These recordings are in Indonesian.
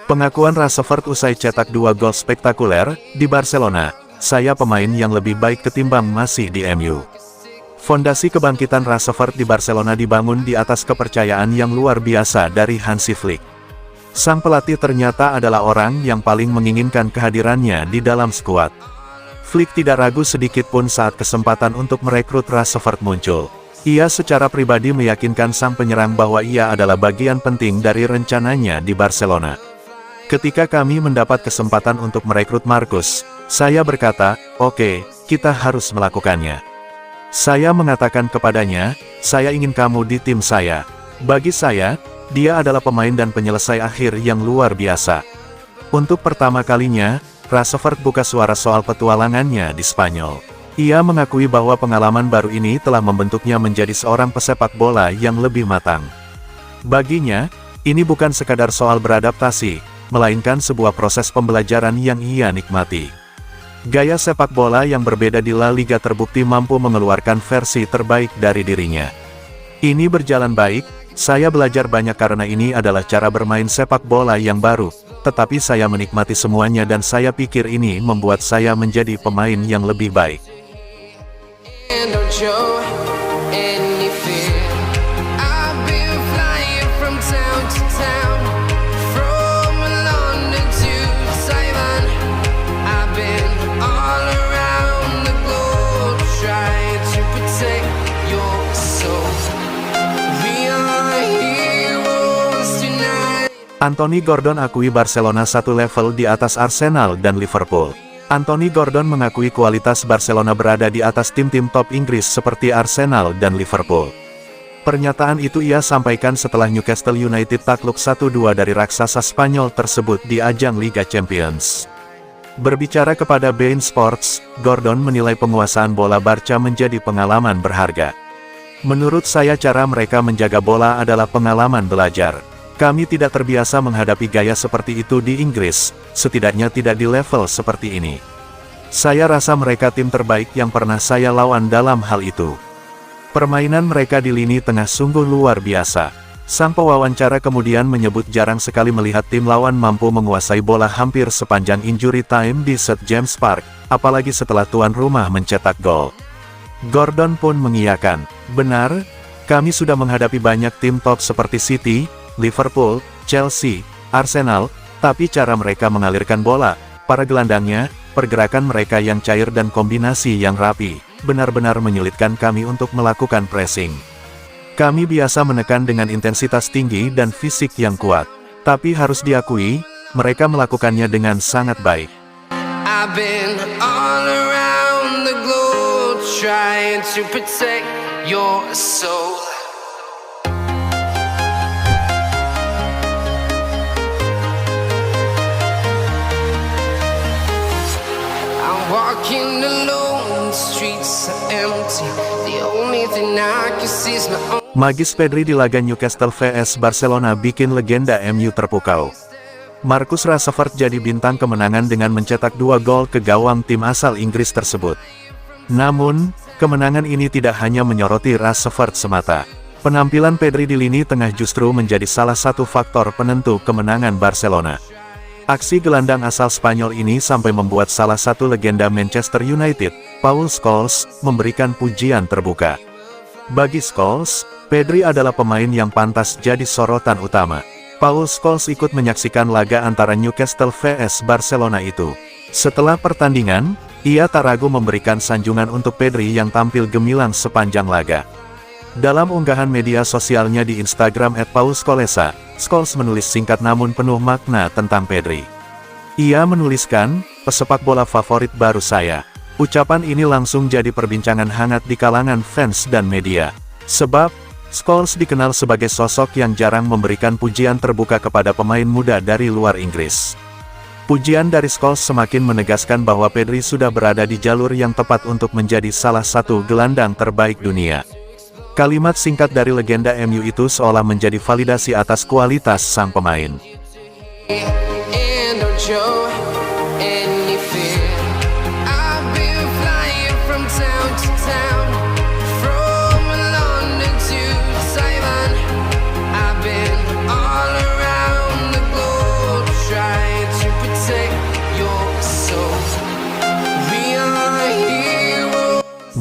Pengakuan Rashford usai cetak 2 gol spektakuler di Barcelona, "Saya pemain yang lebih baik ketimbang masih di MU." Fondasi kebangkitan Rashford di Barcelona dibangun di atas kepercayaan yang luar biasa dari Hansi Flick. Sang pelatih ternyata adalah orang yang paling menginginkan kehadirannya di dalam skuad. Flick tidak ragu sedikit pun saat kesempatan untuk merekrut Rashford muncul. Ia secara pribadi meyakinkan sang penyerang bahwa ia adalah bagian penting dari rencananya di Barcelona. "Ketika kami mendapat kesempatan untuk merekrut Marcus, saya berkata, oke, kita harus melakukannya. Saya mengatakan kepadanya, saya ingin kamu di tim saya. Bagi saya, dia adalah pemain dan penyelesai akhir yang luar biasa." Untuk pertama kalinya, Rashford buka suara soal petualangannya di Spanyol. Ia mengakui bahwa pengalaman baru ini telah membentuknya menjadi seorang pesepak bola yang lebih matang. Baginya, ini bukan sekadar soal beradaptasi, melainkan sebuah proses pembelajaran yang ia nikmati. Gaya sepak bola yang berbeda di La Liga terbukti mampu mengeluarkan versi terbaik dari dirinya. "Ini berjalan baik, saya belajar banyak karena ini adalah cara bermain sepak bola yang baru, tetapi saya menikmati semuanya dan saya pikir ini membuat saya menjadi pemain yang lebih baik." Anthony Gordon akui Barcelona satu level di atas Arsenal dan Liverpool. Anthony Gordon mengakui kualitas Barcelona berada di atas tim-tim top Inggris seperti Arsenal dan Liverpool. Pernyataan itu ia sampaikan setelah Newcastle United takluk 1-2 dari raksasa Spanyol tersebut di ajang Liga Champions. Berbicara kepada beIN Sports, Gordon menilai penguasaan bola Barca menjadi pengalaman berharga. "Menurut saya cara mereka menjaga bola adalah pengalaman belajar. Kami tidak terbiasa menghadapi gaya seperti itu di Inggris, setidaknya tidak di level seperti ini. Saya rasa mereka tim terbaik yang pernah saya lawan dalam hal itu. Permainan mereka di lini tengah sungguh luar biasa." Sang pewawancara kemudian menyebut jarang sekali melihat tim lawan mampu menguasai bola hampir sepanjang injury time di St. James Park, apalagi setelah tuan rumah mencetak gol. Gordon pun mengiyakan, "Benar, kami sudah menghadapi banyak tim top seperti City, Liverpool, Chelsea, Arsenal, tapi cara mereka mengalirkan bola, para gelandangnya, pergerakan mereka yang cair dan kombinasi yang rapi, benar-benar menyulitkan kami untuk melakukan pressing. Kami biasa menekan dengan intensitas tinggi dan fisik yang kuat, tapi harus diakui, mereka melakukannya dengan sangat baik." I've been all around the globe trying to protect your soul. Magis Pedri di laga Newcastle vs Barcelona bikin legenda MU terpukau. Marcus Rashford jadi bintang kemenangan dengan mencetak 2 gol ke gawang tim asal Inggris tersebut. Namun, kemenangan ini tidak hanya menyoroti Rashford semata. Penampilan Pedri di lini tengah justru menjadi salah satu faktor penentu kemenangan Barcelona. Aksi gelandang asal Spanyol ini sampai membuat salah satu legenda Manchester United, Paul Scholes, memberikan pujian terbuka. Bagi Scholes, Pedri adalah pemain yang pantas jadi sorotan utama. Paul Scholes ikut menyaksikan laga antara Newcastle vs Barcelona itu. Setelah pertandingan, ia tak ragu memberikan sanjungan untuk Pedri yang tampil gemilang sepanjang laga. Dalam unggahan media sosialnya di Instagram @paulscolesa, Scholes menulis singkat namun penuh makna tentang Pedri. Ia menuliskan, "Pesepak bola favorit baru saya." Ucapan ini langsung jadi perbincangan hangat di kalangan fans dan media. Sebab, Scholes dikenal sebagai sosok yang jarang memberikan pujian terbuka kepada pemain muda dari luar Inggris. Pujian dari Scholes semakin menegaskan bahwa Pedri sudah berada di jalur yang tepat untuk menjadi salah satu gelandang terbaik dunia. Kalimat singkat dari legenda MU itu seolah menjadi validasi atas kualitas sang pemain.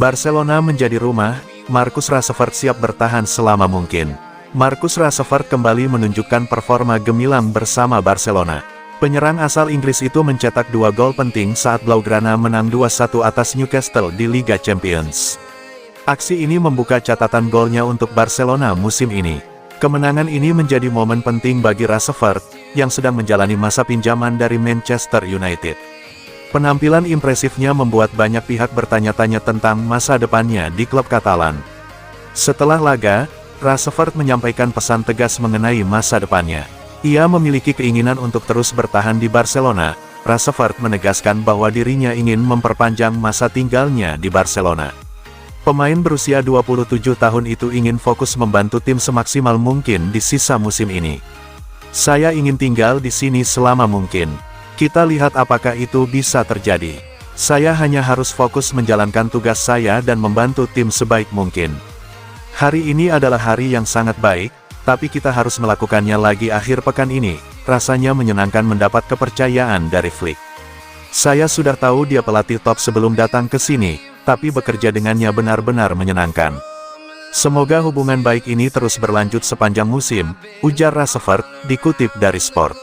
Barcelona menjadi rumah, Marcus Rashford siap bertahan selama mungkin. Marcus Rashford kembali menunjukkan performa gemilang bersama Barcelona. Penyerang asal Inggris itu mencetak 2 gol penting saat Blaugrana menang 2-1 atas Newcastle di Liga Champions. Aksi ini membuka catatan golnya untuk Barcelona musim ini. Kemenangan ini menjadi momen penting bagi Rashford, yang sedang menjalani masa pinjaman dari Manchester United. Penampilan impresifnya membuat banyak pihak bertanya-tanya tentang masa depannya di klub Katalan. Setelah laga, Rashford menyampaikan pesan tegas mengenai masa depannya. Ia memiliki keinginan untuk terus bertahan di Barcelona. Rashford menegaskan bahwa dirinya ingin memperpanjang masa tinggalnya di Barcelona. Pemain berusia 27 tahun itu ingin fokus membantu tim semaksimal mungkin di sisa musim ini. Saya ingin tinggal di sini selama mungkin. Kita lihat apakah itu bisa terjadi. Saya hanya harus fokus menjalankan tugas saya dan membantu tim sebaik mungkin. Hari ini adalah hari yang sangat baik, tapi kita harus melakukannya lagi akhir pekan ini. Rasanya menyenangkan mendapat kepercayaan dari Flick. Saya sudah tahu dia pelatih top sebelum datang ke sini, tapi bekerja dengannya benar-benar menyenangkan. Semoga hubungan baik ini terus berlanjut sepanjang musim, ujar Rashford, dikutip dari Sport.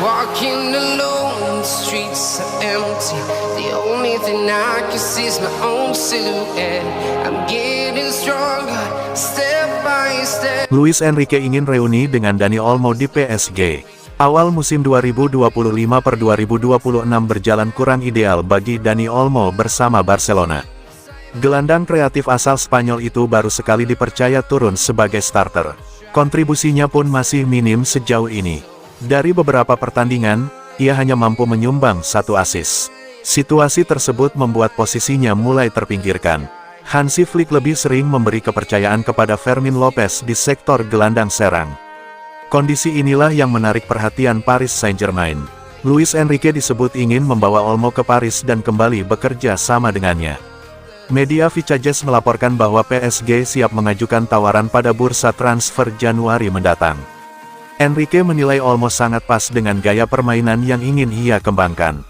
Walking alone, the streets are empty. The only thing I can see is my own silhouette. I'm getting stronger, step by step. Luis Enrique ingin reuni dengan Dani Olmo di PSG. Awal musim 2025/2026 berjalan kurang ideal bagi Dani Olmo bersama Barcelona. Gelandang kreatif asal Spanyol itu baru sekali dipercaya turun sebagai starter. Kontribusinya pun masih minim sejauh ini. Dari beberapa pertandingan, ia hanya mampu menyumbang 1 assist. Situasi tersebut membuat posisinya mulai terpinggirkan. Hansi Flick lebih sering memberi kepercayaan kepada Fermin Lopez di sektor gelandang serang. Kondisi inilah yang menarik perhatian Paris Saint-Germain. Luis Enrique disebut ingin membawa Olmo ke Paris dan kembali bekerja sama dengannya. Media Vicajes melaporkan bahwa PSG siap mengajukan tawaran pada bursa transfer Januari mendatang. Enrique menilai Olmo sangat pas dengan gaya permainan yang ingin ia kembangkan.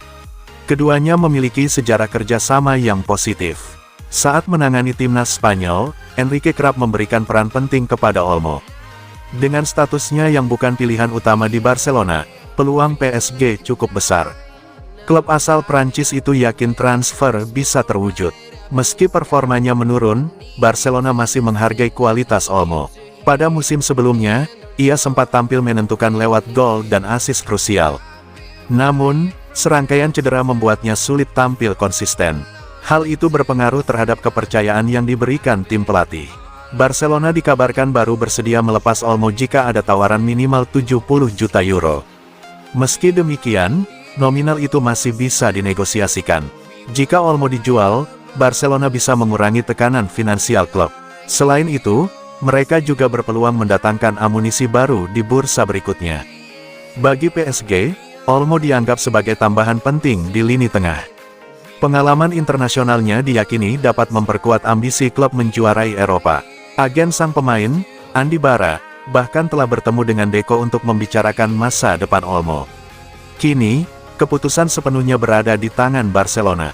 Keduanya memiliki sejarah kerjasama yang positif. Saat menangani timnas Spanyol, Enrique kerap memberikan peran penting kepada Olmo. Dengan statusnya yang bukan pilihan utama di Barcelona, peluang PSG cukup besar. Klub asal Prancis itu yakin transfer bisa terwujud. Meski performanya menurun, Barcelona masih menghargai kualitas Olmo. Pada musim sebelumnya, ia sempat tampil menentukan lewat gol dan assist krusial. Namun, serangkaian cedera membuatnya sulit tampil konsisten. Hal itu berpengaruh terhadap kepercayaan yang diberikan tim pelatih. Barcelona dikabarkan baru bersedia melepas Olmo jika ada tawaran minimal 70 juta euro. Meski demikian, nominal itu masih bisa dinegosiasikan. Jika Olmo dijual, Barcelona bisa mengurangi tekanan finansial klub. Selain itu, mereka juga berpeluang mendatangkan amunisi baru di bursa berikutnya. Bagi PSG, Olmo dianggap sebagai tambahan penting di lini tengah. Pengalaman internasionalnya diyakini dapat memperkuat ambisi klub menjuarai Eropa. Agen sang pemain, Andi Bara, bahkan telah bertemu dengan Deco untuk membicarakan masa depan Olmo. Kini, keputusan sepenuhnya berada di tangan Barcelona.